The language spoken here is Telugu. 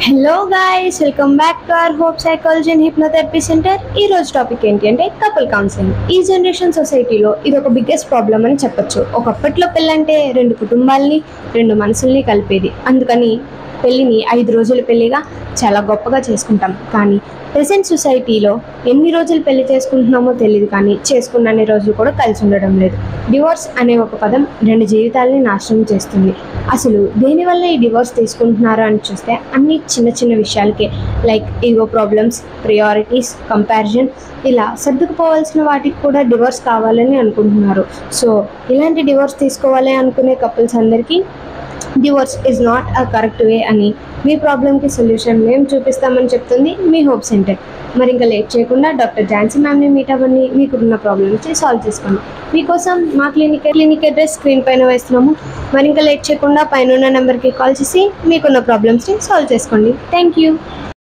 Hello guys, welcome back to our hope psychology and hypnotherapy centre. ఈ రోజు టాపిక్ ఏంటి అంటే కపుల్ కౌన్సిలింగ్. ఈ జనరేషన్ సొసైటీలో ఇది ఒక బిగ్గెస్ట్ ప్రాబ్లం అని చెప్పొచ్చు. ఒకప్పట్లో పెళ్ళంటే రెండు కుటుంబాలని, రెండు మనసుల్ని కలిపేది. అందుకని పెళ్ళిని 5 రోజుల పెళ్ళిగా చాలా గొప్పగా చేసుకుంటాం. కానీ ప్రెసెంట్ సొసైటీలో ఎన్ని రోజులు పెళ్లి చేసుకుంటున్నామో తెలియదు, కానీ చేసుకున్న అన్ని రోజులు కూడా కలిసి ఉండడం లేదు. డివోర్స్ అనే ఒక పదం 2 జీవితాలని నాశనం చేస్తుంది. అసలు దేనివల్ల ఈ డివోర్స్ తీసుకుంటున్నారో అని చూస్తే అన్ని చిన్న చిన్న విషయాలకే, like ego problems, priorities, comparison, ఇలా సర్దుకుపోవాల్సిన వాటికి కూడా డివోర్స్ కావాలని అనుకుంటున్నారు. సో ఇలాంటి డివోర్స్ తీసుకోవాలి అనుకునే కపుల్స్ అందరికీ divorce is not a correct way అని, మీ ప్రాబ్లంకి సొల్యూషన్ మేము చూపిస్తామని చెప్తుంది మీ హోప్ సెంటర్. మరి ఇంకా లేట్ చేయకుండా డాక్టర్ ఝాన్సీ మ్యామ్ని మీట్ అవ్వండి, మీకున్న ప్రాబ్లమ్స్ని సాల్వ్ చేసుకోండి. మీకోసం మా క్లినిక్ అడ్రస్ స్క్రీన్ పైన వేస్తున్నాము. మరి ఇంకా లేట్ చేయకుండా పైన ఉన్న నెంబర్కి కాల్ చేసి మీకున్న ప్రాబ్లమ్స్ని సాల్వ్ చేసుకోండి. Thank you.